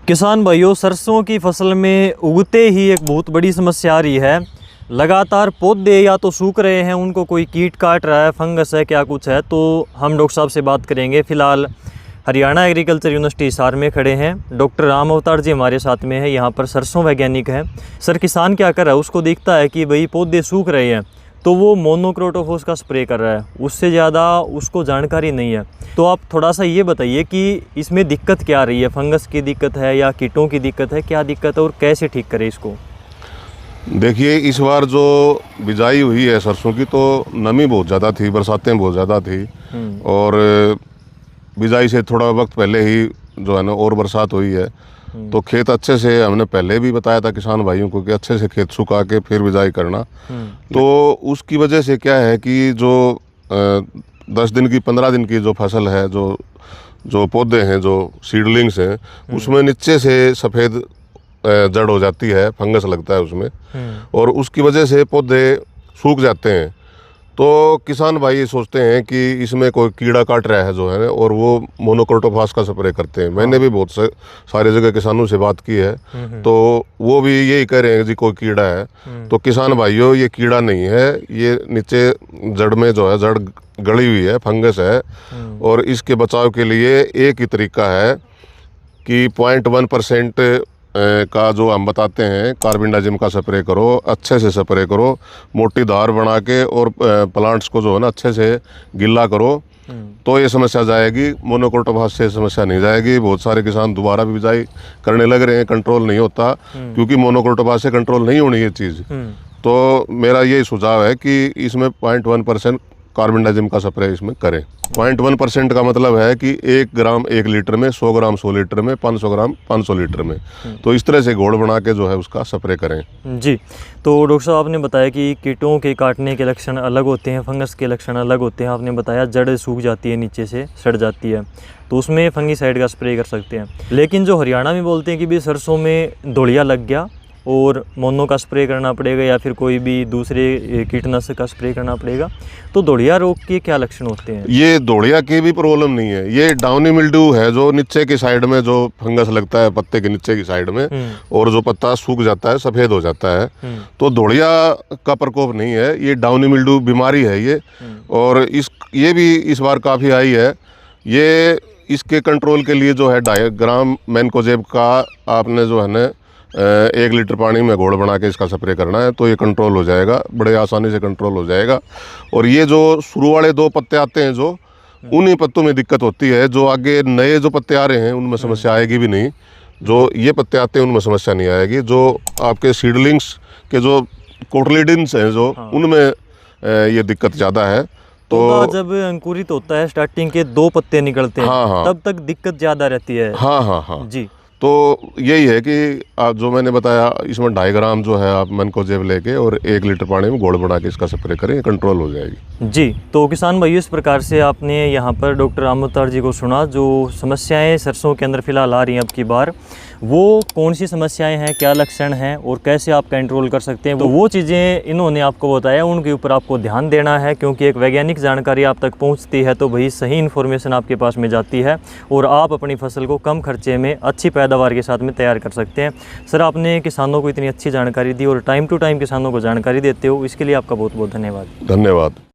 किसान भाइयों, सरसों की फसल में उगते ही एक बहुत बड़ी समस्या आ रही है। लगातार पौधे या तो सूख रहे हैं, उनको कोई कीट काट रहा है, फंगस है, क्या कुछ है। तो हम डॉक्टर साहब से बात करेंगे। फिलहाल हरियाणा एग्रीकल्चर यूनिवर्सिटी हिसार में खड़े हैं। डॉक्टर राम अवतार जी हमारे साथ में है, यहाँ पर सरसों वैज्ञानिक है। सर, किसान क्या कर रहा है, उसको दिखता है कि भाई पौधे सूख रहे हैं तो वो मोनोक्रोटोफॉस का स्प्रे कर रहा है, उससे ज़्यादा उसको जानकारी नहीं है। तो आप थोड़ा सा ये बताइए कि इसमें दिक्कत क्या आ रही है, फंगस की दिक्कत है या कीटों की दिक्कत है, क्या दिक्कत है और कैसे ठीक करें इसको। देखिए, इस बार जो बिजाई हुई है सरसों की, तो नमी बहुत ज़्यादा थी, बरसातें बहुत ज़्यादा थी और बिजाई से थोड़ा वक्त पहले ही जो है ना और बरसात हुई है। तो खेत अच्छे से, हमने पहले भी बताया था किसान भाइयों को कि अच्छे से खेत सुखा के फिर बिजाई करना। तो उसकी वजह से क्या है कि जो 10 दिन की 15 दिन की जो फसल है, जो पौधे हैं, जो सीडलिंग्स हैं, उसमें नीचे से सफ़ेद जड़ हो जाती है, फंगस लगता है उसमें और उसकी वजह से पौधे सूख जाते हैं। तो किसान भाई ये सोचते हैं कि इसमें कोई कीड़ा काट रहा है जो है, और वो मोनोक्रोटोफास का स्प्रे करते हैं। मैंने भी बहुत सारे जगह किसानों से बात की है, तो वो भी यही कह रहे हैं कि कोई कीड़ा है। तो किसान भाइयों, ये कीड़ा नहीं है, ये नीचे जड़ में जो है, जड़ गड़ी हुई है, फंगस है। और इसके बचाव के लिए एक ही तरीका है कि 0.1% का जो हम बताते हैं, कार्बेंडाजिम का स्प्रे करो, अच्छे से स्प्रे करो, मोटी धार बना के, और प्लांट्स को जो है ना अच्छे से गिल्ला करो, तो ये समस्या जाएगी। मोनोक्रोटोफास से समस्या नहीं जाएगी। बहुत सारे किसान दोबारा भी बिजाई करने लग रहे हैं, कंट्रोल नहीं होता, क्योंकि मोनोक्रोटोफास से कंट्रोल नहीं होनी ये चीज़। तो मेरा यही सुझाव है कि इसमें 0.1% कार्बेंडाजिम का स्प्रे इसमें करें। 0.1% का मतलब है कि 1 ग्राम 1 लीटर में, 100 ग्राम 100 लीटर में, 500 ग्राम 500 लीटर में। तो इस तरह से घोल बना के जो है उसका स्प्रे करें जी। तो डॉक्टर साहब, आपने बताया कि कीटों के काटने के लक्षण अलग होते हैं, फंगस के लक्षण अलग होते हैं। आपने बताया जड़ सूख जाती है, नीचे से सड़ जाती है, तो उसमें फंगीसाइड का स्प्रे कर सकते हैं। लेकिन जो हरियाणा में बोलते हैं कि भी सरसों में धुड़िया लग गया और मोनो का स्प्रे करना पड़ेगा या फिर कोई भी दूसरे कीटनाशक का स्प्रे करना पड़ेगा, तो धुड़िया रोग के क्या लक्षण होते हैं? ये धुड़िया की भी प्रॉब्लम नहीं है, ये डाउनी मिल्ड्यू है, जो नीचे की साइड में जो फंगस लगता है पत्ते के नीचे की साइड में, और जो पत्ता सूख जाता है, सफ़ेद हो जाता है। तो धुड़िया का प्रकोप नहीं है, ये डाउनी मिल्ड्यू बीमारी है ये। और ये भी इस बार काफ़ी आई है। ये इसके कंट्रोल के लिए जो है 2.5 ग्राम मैनकोजेब का आपने जो है ना 1 लीटर पानी में घोल बना के इसका स्प्रे करना है, तो ये कंट्रोल हो जाएगा, बड़े आसानी से कंट्रोल हो जाएगा। और ये जो शुरू वाले 2 पत्ते आते हैं, जो उन्हीं पत्तों में दिक्कत होती है, जो आगे नए जो पत्ते आ रहे हैं उनमें समस्या आएगी भी नहीं। जो ये पत्ते आते हैं उनमें समस्या नहीं आएगी। जो आपके सीडलिंग्स के जो कोटलीडन्स हैं, जो उनमें ये दिक्कत ज़्यादा है। तो जब अंकुरित होता है, स्टार्टिंग के 2 पत्ते निकलते हैं, तब तक दिक्कत ज़्यादा रहती है। हाँ जी। तो यही है कि आप जो मैंने बताया, इसमें 2.5 ग्राम जो है आप मैनकोजेब लेके और 1 लीटर पानी में घोल बना के इसका स्प्रे करें, कंट्रोल हो जाएगी। जी। तो किसान भाइयों, इस प्रकार से आपने यहाँ पर डॉक्टर राम अवतार जी को सुना। जो समस्याएं सरसों के अंदर फिलहाल आ रही हैं अब की बार, वो कौन सी समस्याएं हैं, क्या लक्षण हैं और कैसे आप कंट्रोल कर सकते हैं, तो वो चीज़ें इन्होंने आपको बताया। उनके ऊपर आपको ध्यान देना है, क्योंकि एक वैज्ञानिक जानकारी आप तक पहुँचती है तो वही सही इन्फॉर्मेशन आपके पास में जाती है और आप अपनी फसल को कम खर्चे में अच्छी पैदावार के साथ में तैयार कर सकते हैं। सर, आपने किसानों को इतनी अच्छी जानकारी दी और टाइम टू टाइम किसानों को जानकारी देते हो, इसके लिए आपका बहुत बहुत धन्यवाद। धन्यवाद।